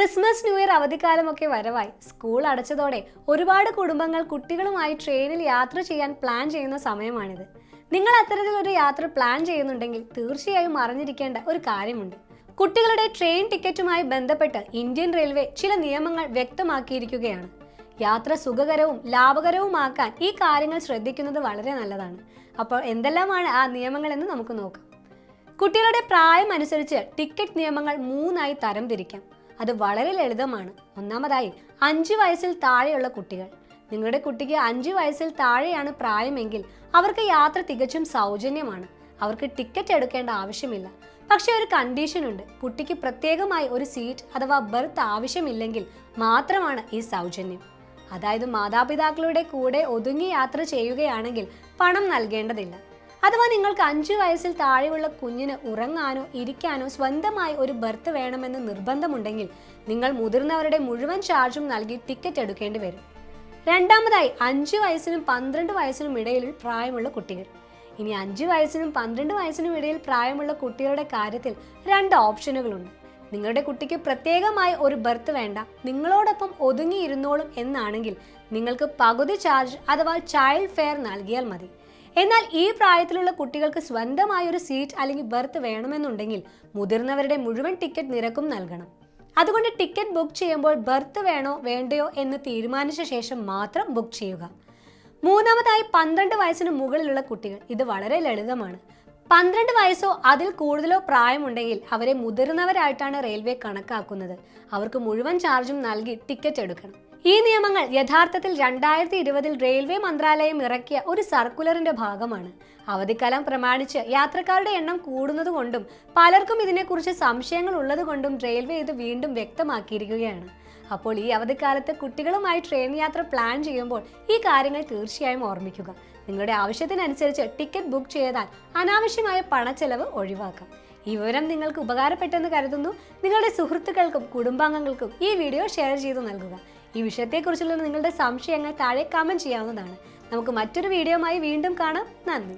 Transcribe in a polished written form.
Christmas new year അവധിക്കാലമൊക്കെ വരവായി school അടച്ചതോടെ ഒരുപാട് കുടുംബങ്ങൾ കുട്ടികളുമായി ട്രെയിനിൽ യാത്ര ചെയ്യാൻ പ്ലാൻ ചെയ്യുന്ന സമയമാണിത്. നിങ്ങൾ അത്തരത്തിലൊരു യാത്ര പ്ലാൻ ചെയ്യുന്നുണ്ടെങ്കിൽ തീർച്ചയായും അറിഞ്ഞിരിക്കേണ്ട ഒരു കാര്യമുണ്ട്. കുട്ടികളുടെ ട്രെയിൻ ടിക്കറ്റുമായി ബന്ധപ്പെട്ട് ഇന്ത്യൻ റെയിൽവേ ചില നിയമങ്ങൾ വ്യക്തമാക്കിയിരിക്കുകയാണ്. യാത്ര സുഖകരവും ലാഭകരവുമാക്കാൻ ഈ കാര്യങ്ങൾ ശ്രദ്ധിക്കുന്നത് വളരെ നല്ലതാണ്. അപ്പോൾ എന്തെല്ലാമാണ് ആ നിയമങ്ങൾ എന്ന് നമുക്ക് നോക്കാം. കുട്ടികളുടെ പ്രായം അനുസരിച്ച് ടിക്കറ്റ് നിയമങ്ങൾ 3ആയി തരംതിരിക്കാം. അത് വളരെ ലളിതമാണ്. ഒന്നാമതായി 5 വയസ്സിൽ താഴെയുള്ള കുട്ടികൾ. നിങ്ങളുടെ കുട്ടിക്ക് 5 വയസ്സിൽ താഴെയാണ് പ്രായമെങ്കിൽ അവർക്ക് യാത്ര തികച്ചും സൗജന്യമാണ്. അവർക്ക് ടിക്കറ്റ് എടുക്കേണ്ട ആവശ്യമില്ല. പക്ഷെ ഒരു കണ്ടീഷൻ ഉണ്ട്. കുട്ടിക്ക് പ്രത്യേകമായി ഒരു സീറ്റ് അഥവാ ബർത്ത് ആവശ്യമില്ലെങ്കിൽ മാത്രമാണ് ഈ സൗജന്യം. അതായത് മാതാപിതാക്കളുടെ കൂടെ ഒതുങ്ങി യാത്ര ചെയ്യുകയാണെങ്കിൽ പണം നൽകേണ്ടതില്ല. അഥവാ നിങ്ങൾക്ക് 5 വയസ്സിൽ താഴെയുള്ള കുഞ്ഞിന് ഉറങ്ങാനോ ഇരിക്കാനോ സ്വന്തമായി ഒരു ബർത്ത് വേണമെന്ന് നിർബന്ധമുണ്ടെങ്കിൽ നിങ്ങൾ മുതിർന്നവരുടെ മുഴുവൻ ചാർജും നൽകി ടിക്കറ്റ് എടുക്കേണ്ടി വരും. രണ്ടാമതായി 5 വയസ്സിനും 12 വയസ്സിനും ഇടയിൽ പ്രായമുള്ള കുട്ടികൾ. ഇനി 5 വയസ്സിനും 12 വയസ്സിനും ഇടയിൽ പ്രായമുള്ള കുട്ടികളുടെ കാര്യത്തിൽ 2 ഓപ്ഷനുകളുണ്ട്. നിങ്ങളുടെ കുട്ടിക്ക് പ്രത്യേകമായി ഒരു ബർത്ത് വേണ്ട, നിങ്ങളോടൊപ്പം ഒതുങ്ങിയിരുന്നോളും എന്നാണെങ്കിൽ നിങ്ങൾക്ക് പകുതി ചാർജ് അഥവാ ചൈൽഡ് ഫെയർ നൽകിയാൽ മതി. എന്നാൽ ഈ പ്രായത്തിലുള്ള കുട്ടികൾക്ക് സ്വന്തമായി ഒരു സീറ്റ് അല്ലെങ്കിൽ ബർത്ത് വേണമെന്നുണ്ടെങ്കിൽ മുതിർന്നവരുടെ മുഴുവൻ ടിക്കറ്റ് നിരക്കും നൽകണം. അതുകൊണ്ട് ടിക്കറ്റ് ബുക്ക് ചെയ്യുമ്പോൾ ബർത്ത് വേണോ വേണ്ടയോ എന്ന് തീരുമാനിച്ച ശേഷം മാത്രം ബുക്ക് ചെയ്യുക. മൂന്നാമതായി 12 വയസ്സിന് മുകളിലുള്ള കുട്ടികൾ. ഇത് വളരെ ലളിതമാണ്. 12 വയസ്സോ അതിൽ കൂടുതലോ പ്രായമുണ്ടെങ്കിൽ അവരെ മുതിർന്നവരായിട്ടാണ് റെയിൽവേ കണക്കാക്കുന്നത്. അവർക്ക് മുഴുവൻ ചാർജും നൽകി ടിക്കറ്റ് എടുക്കണം. ഈ നിയമങ്ങൾ യഥാർത്ഥത്തിൽ 2020 റെയിൽവേ മന്ത്രാലയം ഇറക്കിയ ഒരു സർക്കുലറിന്റെ ഭാഗമാണ്. അവധിക്കാലം പ്രമാണിച്ച് യാത്രക്കാരുടെ എണ്ണം കൂടുന്നതുകൊണ്ടും പലർക്കും ഇതിനെക്കുറിച്ച് സംശയങ്ങൾ ഉള്ളതുകൊണ്ടും റെയിൽവേ ഇത് വീണ്ടും വ്യക്തമാക്കിയിരിക്കുകയാണ്. അപ്പോൾ ഈ അവധിക്കാലത്ത് കുട്ടികളുമായി ട്രെയിൻ യാത്ര പ്ലാൻ ചെയ്യുമ്പോൾ ഈ കാര്യങ്ങൾ തീർച്ചയായും ഓർമ്മിക്കുക. നിങ്ങളുടെ ആവശ്യത്തിനനുസരിച്ച് ടിക്കറ്റ് ബുക്ക് ചെയ്താൽ അനാവശ്യമായ പണച്ചെലവ് ഒഴിവാക്കാം. ഈ വിവരം നിങ്ങൾക്ക് ഉപകാരപ്പെട്ടെന്ന് കരുതുന്നു. നിങ്ങളുടെ സുഹൃത്തുക്കൾക്കും കുടുംബാംഗങ്ങൾക്കും ഈ വീഡിയോ ഷെയർ ചെയ്തു നൽകുക. ഈ വിഷയത്തെക്കുറിച്ചുള്ള നിങ്ങളുടെ സംശയങ്ങൾ താഴെ കമന്റ് ചെയ്യാവുന്നതാണ്. നമുക്ക് മറ്റൊരു വീഡിയോയുമായി വീണ്ടും കാണാം. നന്ദി.